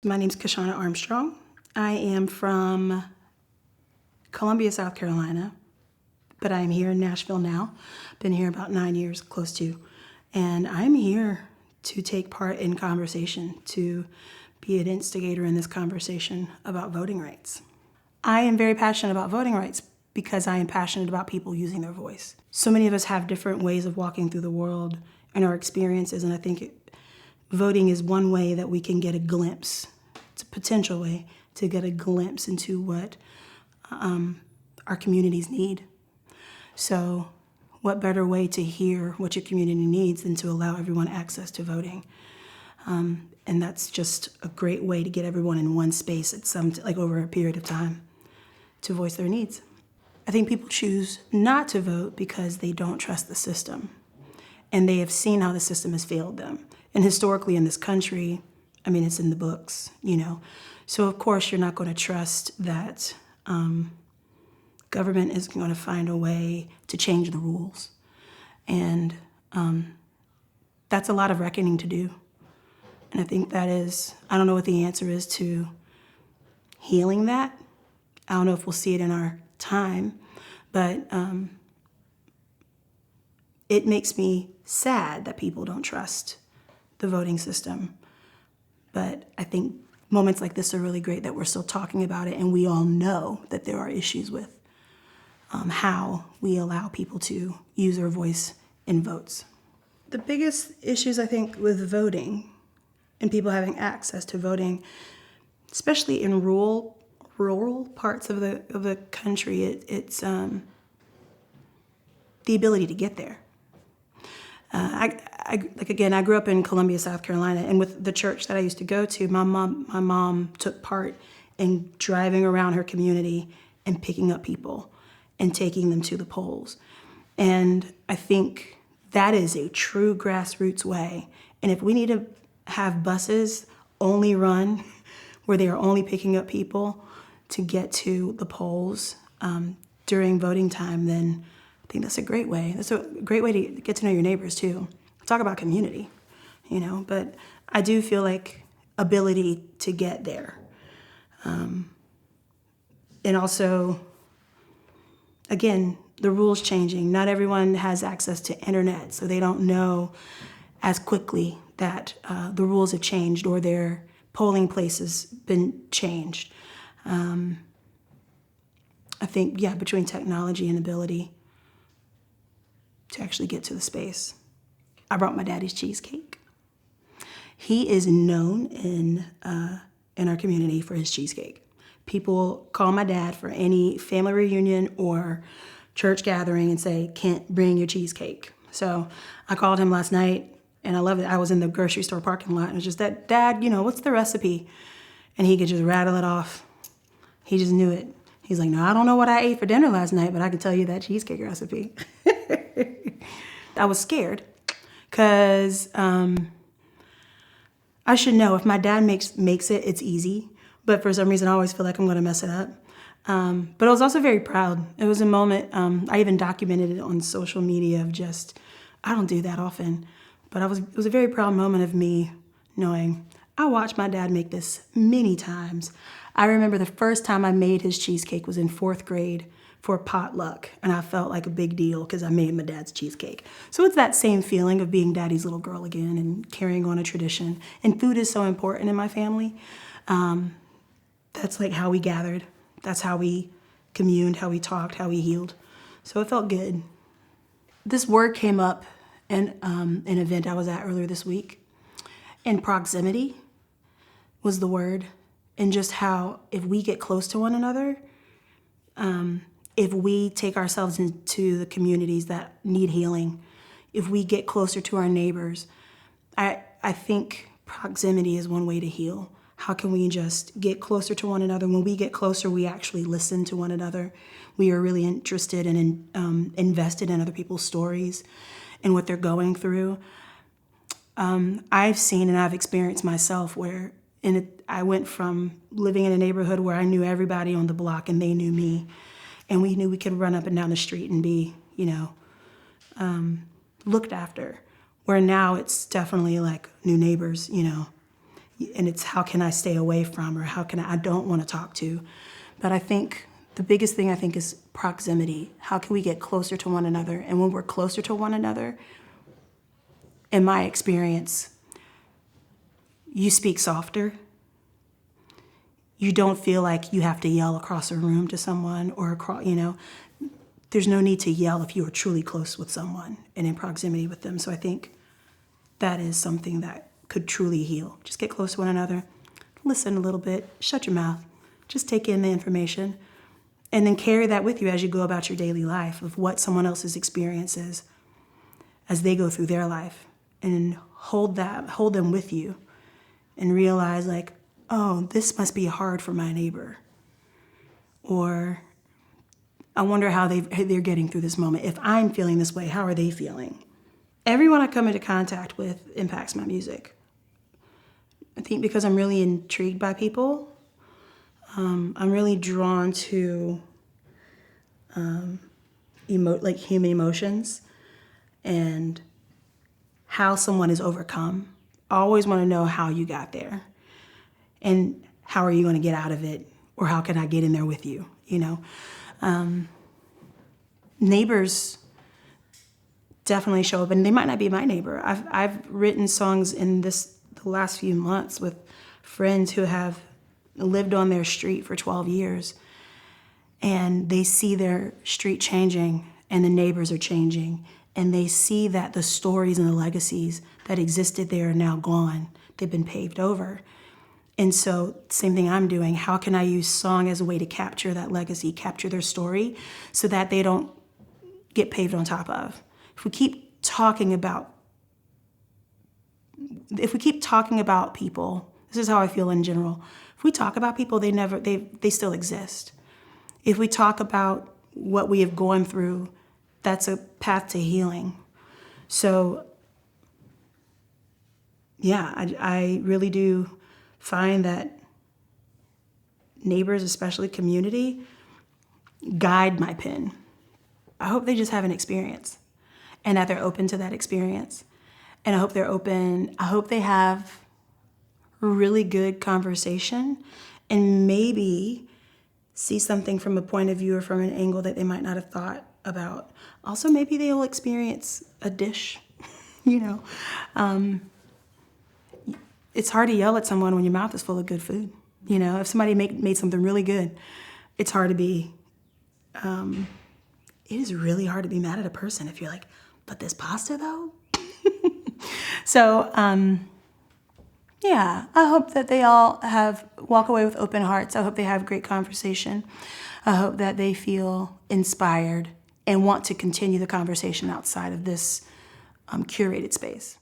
My name's Kyshona Armstrong. I am from Columbia, South Carolina, but I am here in Nashville now. Been here about 9 years, close to. And I'm here to take part in conversation, to be an instigator in this conversation about voting rights. I am very passionate about voting rights because I am passionate about people using their voice. So many of us have different ways of walking through the world and our experiences, and I think voting is one way that we can get a glimpse. It's a potential way to get a glimpse into what our communities need. So what better way to hear what your community needs than to allow everyone access to voting? And that's just a great way to get everyone in one space at over a period of time to voice their needs. I think people choose not to vote because they don't trust the system. And they have seen how the system has failed them. And historically in this country, I mean, it's in the books, you know. So of course you're not going to trust that government is going to find a way to change the rules. And that's a lot of reckoning to do. And I think that is, I don't know what the answer is to healing that. I don't know if we'll see it in our time, but it makes me sad that people don't trust the voting system. But I think moments like this are really great that we're still talking about it, and we all know that there are issues with how we allow people to use their voice in votes. The biggest issues, I think, with voting and people having access to voting, especially in rural parts of the country, it's the ability to get there. I grew up in Columbia, South Carolina, and with the church that I used to go to, my mom took part in driving around her community and picking up people and taking them to the polls. And I think that is a true grassroots way. And if we need to have buses only run where they are only picking up people to get to the polls during voting time, then I think that's a great way. That's a great way to get to know your neighbors too. Talk about community, you know, but I do feel like ability to get there. And also, again, the rules changing. Not everyone has access to internet, so they don't know as quickly that the rules have changed or their polling place has been changed. I think, yeah, between technology and ability to actually get to the space. I brought my daddy's cheesecake. He is known in our community for his cheesecake. People call my dad for any family reunion or church gathering and say, "Can't bring your cheesecake." So I called him last night, and I love it. I was in the grocery store parking lot, and it was just that, "Dad, you know, what's the recipe?" And he could just rattle it off. He just knew it. He's like, "No, I don't know what I ate for dinner last night, but I can tell you that cheesecake recipe." I was scared because I should know if my dad makes it, it's easy. But for some reason, I always feel like I'm going to mess it up. But I was also very proud. It was a moment, I even documented it on social media of just, I don't do that often. But it was a very proud moment of me knowing I watched my dad make this many times. I remember the first time I made his cheesecake was in 4th grade for potluck, and I felt like a big deal because I made my dad's cheesecake. So it's that same feeling of being daddy's little girl again and carrying on a tradition. And food is so important in my family. That's like how we gathered. That's how we communed, how we talked, how we healed. So it felt good. This word came up in an event I was at earlier this week. And proximity was the word. And just how if we get close to one another, if we take ourselves into the communities that need healing, if we get closer to our neighbors, I think proximity is one way to heal. How can we just get closer to one another? When we get closer, we actually listen to one another. We are really interested and invested in other people's stories and what they're going through. I've seen and I've experienced myself where I went from living in a neighborhood where I knew everybody on the block and they knew me. And we knew we could run up and down the street and be, you know, looked after. Where now it's definitely like new neighbors, you know. and it's how can I stay away from, or how can I don't want to talk to. But I think the biggest thing I think is proximity. How can we get closer to one another? And when we're closer to one another, in my experience, you speak softer. You don't feel like you have to yell across a room to someone or across, there's no need to yell if you are truly close with someone and in proximity with them. So I think that is something that could truly heal. Just get close to one another, listen a little bit, shut your mouth, just take in the information, and then carry that with you as you go about your daily life of what someone else's experience is as they go through their life, and hold them with you and realize like, oh, this must be hard for my neighbor. Or I wonder how they're getting through this moment. If I'm feeling this way, how are they feeling? Everyone I come into contact with impacts my music. I think because I'm really intrigued by people. I'm really drawn to human emotions and how someone is overcome. I always want to know how you got there and how are you going to get out of it, or how can I get in there with you, Neighbors definitely show up, and they might not be my neighbor. I've written songs in the last few months with friends who have lived on their street for 12 years, and they see their street changing and the neighbors are changing, and they see that the stories and the legacies that existed there are now gone. They've been paved over. And so same thing I'm doing. How can I use song as a way to capture that legacy, capture their story so that they don't get paved on top of? If we keep talking about people, this is how I feel in general. If we talk about people, they still exist. If we talk about what we have gone through, that's a path to healing. So yeah, I really do find that neighbors, especially community, guide my pen. I hope they just have an experience and that they're open to that experience. And I hope they're open. I hope they have a really good conversation and maybe see something from a point of view or from an angle that they might not have thought about. Also, maybe they'll experience a dish, It's hard to yell at someone when your mouth is full of good food. If somebody made something really good, it's hard to be, it is really hard to be mad at a person if you're like, but this pasta though? So, yeah, I hope that they all walk away with open hearts. I hope they have great conversation. I hope that they feel inspired and want to continue the conversation outside of this curated space.